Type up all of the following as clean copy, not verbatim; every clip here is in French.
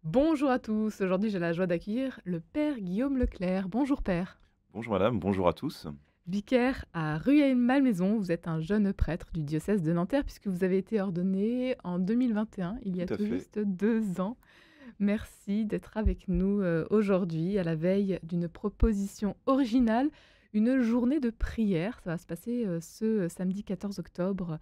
Bonjour à tous, aujourd'hui j'ai la joie d'accueillir le père Guillaume Leclerc. Bonjour père. Bonjour madame, bonjour à tous. Vicaire à Rueil-Malmaison, vous êtes un jeune prêtre du diocèse de Nanterre puisque vous avez été ordonné en 2021, il y Tout a à tout fait. juste 2 ans. Merci d'être avec nous aujourd'hui à la veille d'une proposition originale, une journée de prière. Ça va se passer ce samedi 14 octobre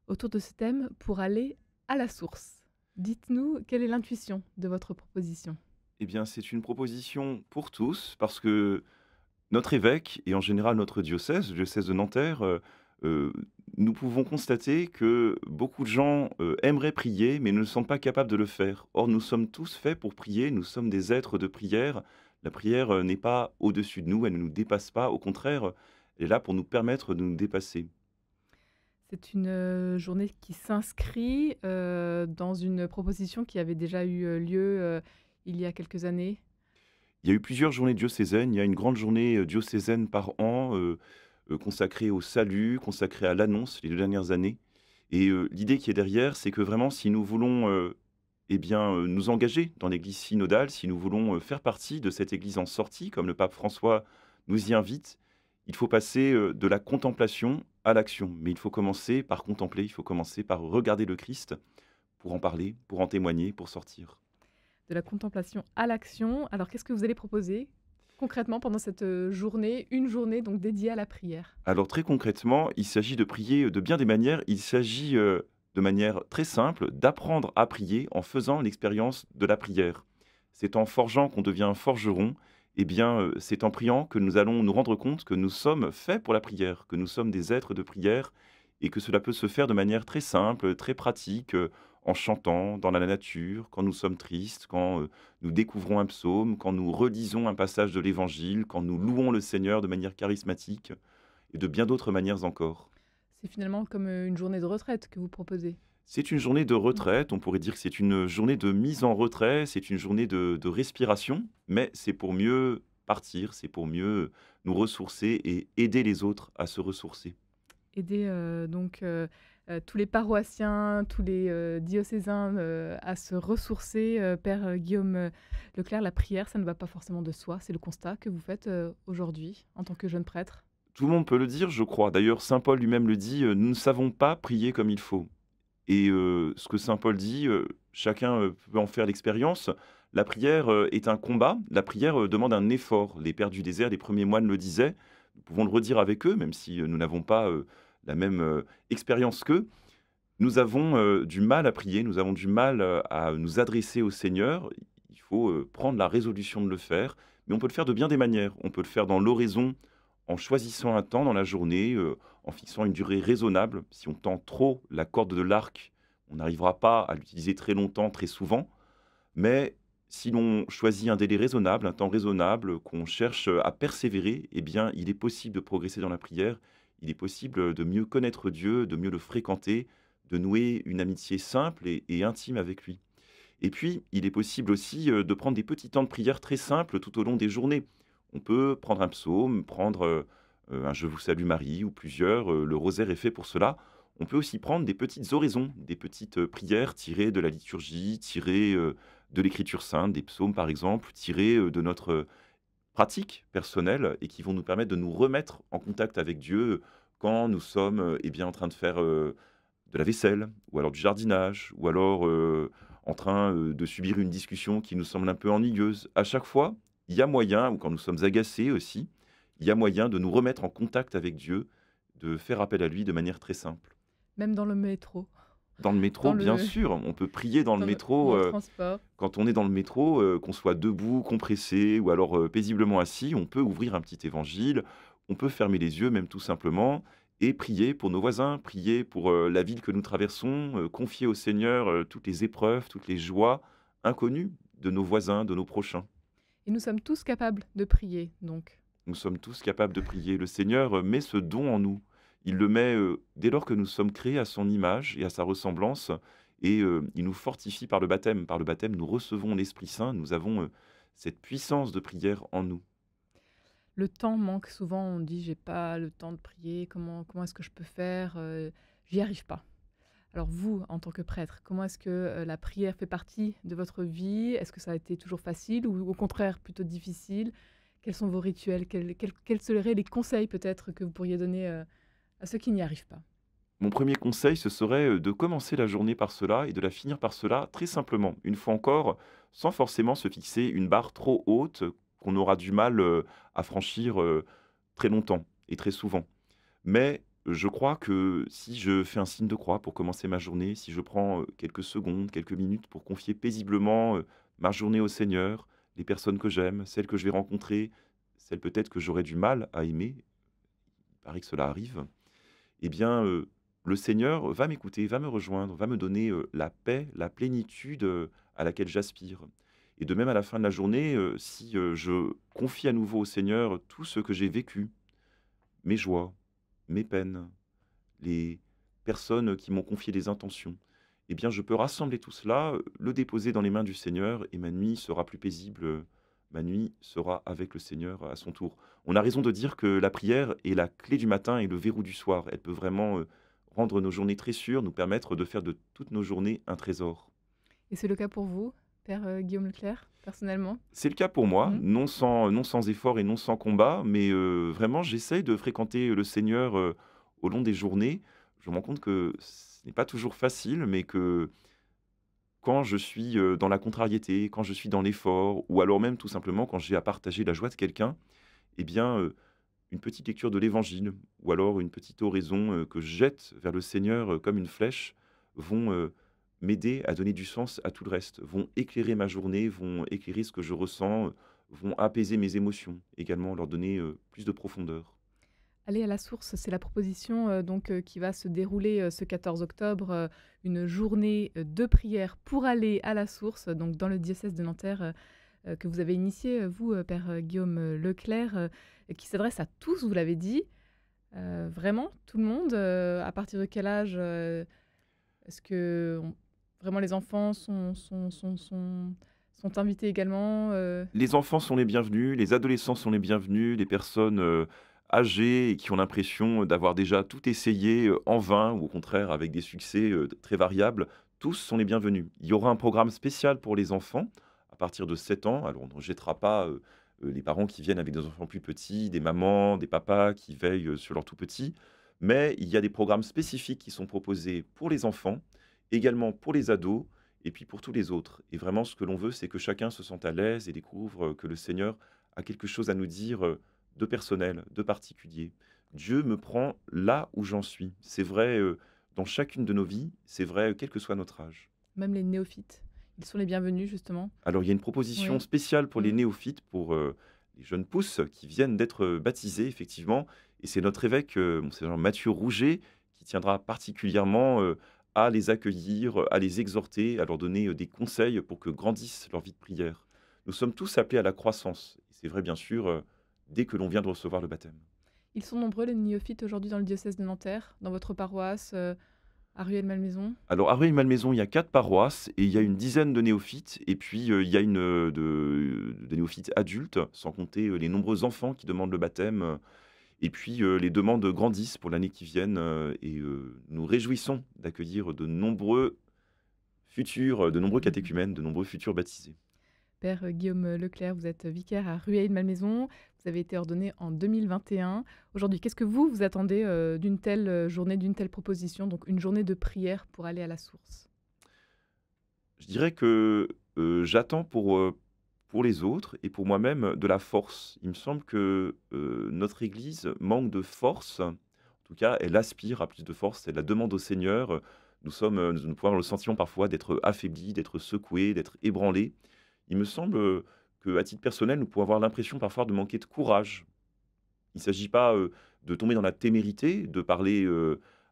autour de ce thème pour aller à la source. Dites-nous quelle est l'intuition de votre proposition. Eh bien, c'est une proposition pour tous parce que notre évêque et en général notre diocèse, le diocèse de Nanterre, heu, nous pouvons constater que beaucoup de gens, aimeraient prier mais ne sont pas capables de le faire. Or, nous sommes tous faits pour prier, nous sommes des êtres de prière. La prière, n'est pas au-dessus de nous, elle ne nous dépasse pas, au contraire, elle est là pour nous permettre de nous dépasser. C'est une, journée qui s'inscrit, dans une proposition qui avait déjà eu, lieu, il y a quelques années. Il y a eu plusieurs journées diocésaines. Il y a une grande journée, diocésaine par an, consacrée au salut, consacrée à l'annonce les 2 dernières années et l'idée qui est derrière, c'est que vraiment si nous voulons, nous engager dans l'Église synodale, si nous voulons, faire partie de cette Église en sortie, comme le pape François nous y invite, il faut passer, de la contemplation à l'action. Mais il faut commencer par contempler, il faut commencer par regarder le Christ pour en parler, pour en témoigner, pour sortir. De la contemplation à l'action. Alors qu'est-ce que vous allez proposer concrètement pendant cette, journée? Une journée donc dédiée à la prière. Alors très concrètement, il s'agit de prier, de bien des manières. Il s'agit, de manière très simple, d'apprendre à prier en faisant l'expérience de la prière. C'est en forgeant qu'on devient forgeron. Eh bien, c'est en priant que nous allons nous rendre compte que nous sommes faits pour la prière, que nous sommes des êtres de prière et que cela peut se faire de manière très simple, très pratique, en chantant dans la nature, quand nous sommes tristes, quand, nous découvrons un psaume, quand nous relisons un passage de l'Évangile, quand nous louons le Seigneur de manière charismatique et de bien d'autres manières encore. C'est finalement comme, une journée de retraite que vous proposez? C'est une journée de Mmh. retraite, on pourrait dire que c'est une journée de mise en retrait, c'est une journée de respiration, mais c'est pour mieux partir, c'est pour mieux nous ressourcer et aider les autres à se ressourcer. Aider, tous les paroissiens, tous les, diocésains, à se ressourcer, père, Guillaume, Leclerc, la prière, ça ne va pas forcément de soi. C'est le constat que vous faites, aujourd'hui en tant que jeune prêtre? Tout le monde peut le dire, je crois. D'ailleurs, saint Paul lui-même le dit, «Nous ne savons pas prier comme il faut». Et ce que saint Paul dit, chacun, peut en faire l'expérience. La prière, est un combat. La prière, demande un effort. Les pères du désert, les premiers moines le disaient. Nous pouvons le redire avec eux, même si, nous n'avons pas, la même, expérience qu'eux. Nous avons, du mal à prier, nous avons du mal, à nous adresser au Seigneur. Il faut, prendre la résolution de le faire, mais on peut le faire de bien des manières. On peut le faire dans l'oraison, en choisissant un temps dans la journée, en fixant une durée raisonnable. Si on tend trop la corde de l'arc, on n'arrivera pas à l'utiliser très longtemps, très souvent. Mais si l'on choisit un délai raisonnable, un temps raisonnable, qu'on cherche, à persévérer, eh bien, il est possible de progresser dans la prière. Il est possible, de mieux connaître Dieu, de mieux le fréquenter, de nouer une amitié simple et intime avec lui. Et puis, il est possible aussi, de prendre des petits temps de prière très simples tout au long des journées. On peut prendre un psaume, prendre, un «Je vous salue Marie» ou plusieurs, le rosaire est fait pour cela. On peut aussi prendre des petites oraisons, des petites, prières tirées de la liturgie, tirées, de l'Écriture sainte, des psaumes par exemple, tirées, de notre, pratique personnelle et qui vont nous permettre de nous remettre en contact avec Dieu, quand nous sommes, en train de faire, de la vaisselle ou alors du jardinage ou alors, en train, de subir une discussion qui nous semble un peu ennuyeuse. À chaque fois, il y a moyen ou quand nous sommes agacés aussi, il y a moyen de nous remettre en contact avec Dieu, de faire appel à lui de manière très simple. Même dans le métro, Dans le dans métro, bien le sûr, on peut prier dans le dans métro, le transport? quand on est dans le métro, qu'on soit debout, compressé ou alors, paisiblement assis, on peut ouvrir un petit évangile, on peut fermer les yeux même tout simplement et prier pour nos voisins, prier pour, la ville que nous traversons, confier au Seigneur, toutes les épreuves, toutes les joies inconnues de nos voisins, de nos prochains. Et nous sommes tous capables de prier donc. Nous sommes tous capables de prier. Le Seigneur, met ce don en nous. Il le met, dès lors que nous sommes créés à son image et à sa ressemblance et il nous fortifie par le baptême. Par le baptême, nous recevons l'Esprit Saint, nous avons, cette puissance de prière en nous. Le temps manque souvent, on dit: «J'ai pas le temps de prier, comment est-ce que je peux faire?» J'y arrive pas. Alors vous, en tant que prêtre, comment est-ce que, la prière fait partie de votre vie? Est-ce que ça a été toujours facile ou au contraire plutôt difficile? Quels sont vos rituels? Quels seraient les conseils peut-être que vous pourriez donner, à ceux qui n'y arrivent pas? Mon premier conseil, ce serait, de commencer la journée par cela et de la finir par cela, très simplement. Une fois encore, sans forcément se fixer une barre trop haute, qu'on aura du mal, à franchir, très longtemps et très souvent. Mais je crois que si je fais un signe de croix pour commencer ma journée, si je prends, quelques secondes, quelques minutes pour confier paisiblement, ma journée au Seigneur, les personnes que j'aime, celles que je vais rencontrer, celles peut-être que j'aurais du mal à aimer, il paraît que cela arrive, eh bien, le Seigneur va m'écouter, va me rejoindre, va me donner, la paix, la plénitude, à laquelle j'aspire. Et de même à la fin de la journée, si, je confie à nouveau au Seigneur tout ce que j'ai vécu, mes joies, mes peines, les personnes qui m'ont confié des intentions, eh bien, je peux rassembler tout cela, le déposer dans les mains du Seigneur et ma nuit sera plus paisible, ma nuit sera avec le Seigneur à son tour. On a raison de dire que la prière est la clé du matin et le verrou du soir. Elle peut vraiment, rendre nos journées très sûres, nous permettre de faire de toutes nos journées un trésor. Et c'est le cas pour vous, père, Guillaume Leclerc, personnellement? C'est le cas pour moi, Mmh. non sans effort et non sans combat, mais vraiment j'essaye de fréquenter le Seigneur, au long des journées. Je me rends compte que ce n'est pas toujours facile, mais que quand je suis, dans la contrariété, quand je suis dans l'effort ou alors même tout simplement quand j'ai à partager la joie de quelqu'un, eh bien, une petite lecture de l'Évangile ou alors une petite oraison, que je jette vers le Seigneur, comme une flèche, vont, m'aider à donner du sens à tout le reste, vont éclairer ma journée, vont éclairer ce que je ressens, vont apaiser mes émotions, également leur donner, plus de profondeur. Aller à la source, c'est la proposition, qui va se dérouler, ce 14 octobre, une journée, de prière pour aller à la source, donc dans le diocèse de Nanterre, que vous avez initié, vous, père, Guillaume, Leclerc, et qui s'adresse à tous, vous l'avez dit. Vraiment tout le monde, à partir de quel âge, est-ce que on vraiment les enfants sont invités également, Les enfants sont les bienvenus, les adolescents sont les bienvenus, les personnes, âgées et qui ont l'impression d'avoir déjà tout essayé, en vain ou au contraire avec des succès, très variables, tous sont les bienvenus. Il y aura un programme spécial pour les enfants à partir de 7 ans. Alors on ne jettera pas, les parents qui viennent avec des enfants plus petits, des mamans, des papas qui veillent, sur leurs tout petits. Mais il y a des programmes spécifiques qui sont proposés pour les enfants, également pour les ados et puis pour tous les autres. Et vraiment, ce que l'on veut, c'est que chacun se sente à l'aise et découvre que le Seigneur a quelque chose à nous dire de personnel, de particulier. Dieu me prend là où j'en suis. C'est vrai dans chacune de nos vies, c'est vrai quel que soit notre âge. même les néophytes, ils sont les bienvenus justement? Alors, il y a une proposition Oui. spéciale pour les Mmh. néophytes, pour les jeunes pousses qui viennent d'être baptisés, effectivement. Et c'est notre évêque, Monseigneur Mathieu Rouget, qui tiendra particulièrement à les accueillir, à les exhorter, à leur donner des conseils pour que grandisse leur vie de prière. Nous sommes tous appelés à la croissance. Et c'est vrai, bien sûr, dès que l'on vient de recevoir le baptême. Ils sont nombreux les néophytes aujourd'hui dans le diocèse de Nanterre, dans votre paroisse, à Rueil-Malmaison? Alors, à Rueil-Malmaison, il y a 4 paroisses et il y a une dizaine de néophytes. Et puis, il y a des néophytes adultes, sans compter les nombreux enfants qui demandent le baptême. Et puis, les demandes grandissent pour l'année qui vienne, nous réjouissons d'accueillir de nombreux Mmh. catéchumènes, de nombreux futurs baptisés. Père, Guillaume, Leclerc, vous êtes vicaire à Rueil-Malmaison. Vous avez été ordonné en 2021. Aujourd'hui, qu'est-ce que vous attendez, d'une telle, journée, d'une telle proposition, donc une journée de prière pour aller à la source? Je dirais que, j'attends pour les autres et pour moi-même, de la force. Il me semble que, notre Église manque de force. En tout cas, elle aspire à plus de force, elle la demande au Seigneur. Nous pouvons avoir le sentiment parfois d'être affaiblis, d'être secoués, d'être ébranlés. Il me semble, qu'à titre personnel, nous pouvons avoir l'impression parfois de manquer de courage. Il ne s'agit pas, de tomber dans la témérité, de parler,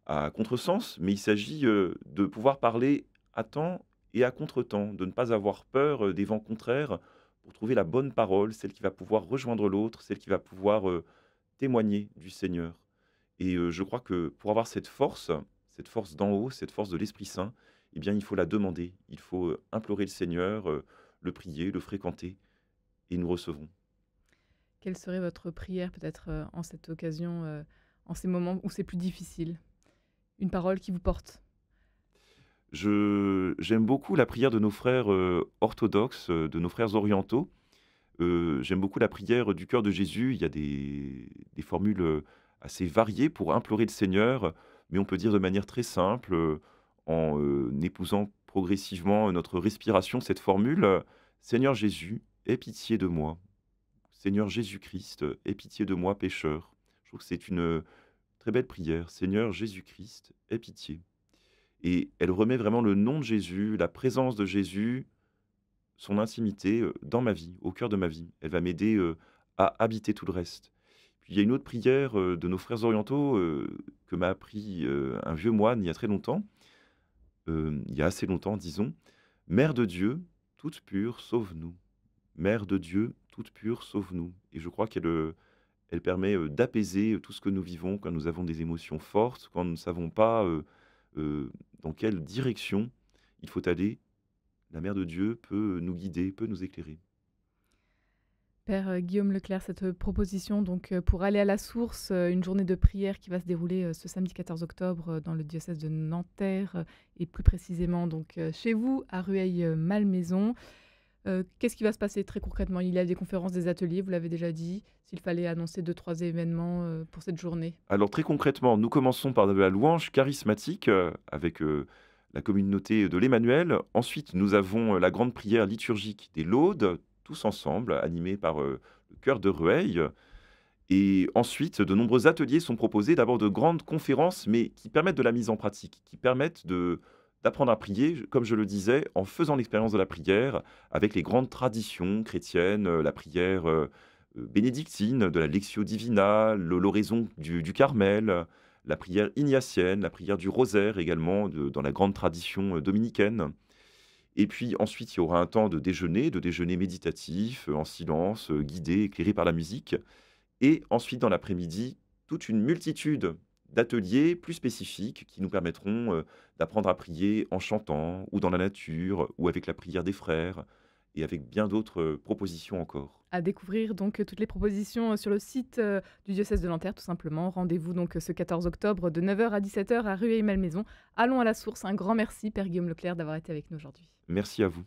à contresens, mais il s'agit, de pouvoir parler à temps et à contretemps, de ne pas avoir peur, des vents contraires pour trouver la bonne parole, celle qui va pouvoir rejoindre l'autre, celle qui va pouvoir, témoigner du Seigneur. Et je crois que pour avoir cette force d'en haut, cette force de l'Esprit Saint, eh bien, il faut la demander. Il faut, implorer le Seigneur, le prier, le fréquenter et nous recevrons. Quelle serait votre prière peut-être, en cette occasion, en ces moments où c'est plus difficile? Une parole qui vous porte? J'aime beaucoup la prière de nos frères, orthodoxes, de nos frères orientaux. J'aime beaucoup la prière du cœur de Jésus. Il y a des formules, assez variées pour implorer le Seigneur, mais on peut dire de manière très simple, en, épousant progressivement notre respiration, cette formule, «Seigneur Jésus, aie pitié de moi. Seigneur Jésus-Christ, aie pitié de moi pécheur». Je trouve que c'est une, très belle prière. «Seigneur Jésus-Christ, aie pitié». Et elle remet vraiment le nom de Jésus, la présence de Jésus, son intimité, dans ma vie, au cœur de ma vie. Elle va m'aider, à habiter tout le reste. Puis il y a une autre prière, de nos frères orientaux, que m'a appris, un vieux moine il y a très longtemps, il y a assez longtemps disons: «Mère de Dieu, toute pure, sauve-nous. Mère de Dieu, toute pure, sauve-nous». Et je crois qu'elle, elle permet, d'apaiser, tout ce que nous vivons quand nous avons des émotions fortes, quand nous ne savons pas, dans quelle direction il faut aller. La Mère de Dieu peut nous guider, peut nous éclairer. Père, Guillaume Leclerc, cette, proposition donc, pour aller à la source, une journée de prière qui va se dérouler, ce samedi 14 octobre, dans le diocèse de Nanterre, et plus précisément donc, chez vous à Rueil-Malmaison. Qu'est-ce qui va se passer très concrètement? Il y a des conférences, des ateliers, vous l'avez déjà dit. S'il fallait annoncer 2-3 événements, pour cette journée? Alors très concrètement, nous commençons par de la louange charismatique, avec, la communauté de l'Emmanuel. Ensuite, nous avons, la grande prière liturgique des Laudes, tous ensemble, animés par, le chœur de Rueil. Et ensuite, de nombreux ateliers sont proposés, d'abord de grandes conférences, mais qui permettent de la mise en pratique, qui permettent d'apprendre à prier, comme je le disais, en faisant l'expérience de la prière, avec les grandes traditions chrétiennes, la prière, bénédictine, de la Lectio Divina, l'oraison du Carmel, la prière ignatienne, la prière du rosaire également, dans la grande tradition, dominicaine. Et puis ensuite, il y aura un temps de déjeuner méditatif, en silence, guidé, éclairé par la musique. Et ensuite, dans l'après-midi, toute une multitude d'ateliers plus spécifiques qui nous permettront, d'apprendre à prier en chantant ou dans la nature ou avec la prière des frères et avec bien d'autres, propositions encore. À découvrir donc, toutes les propositions, sur le site, du diocèse de Nanterre tout simplement. Rendez-vous donc, ce 14 octobre de 9 heures à 17 heures à Rueil-Malmaison. Allons à la source. Un grand merci Père Guillaume Leclerc d'avoir été avec nous aujourd'hui. Merci à vous.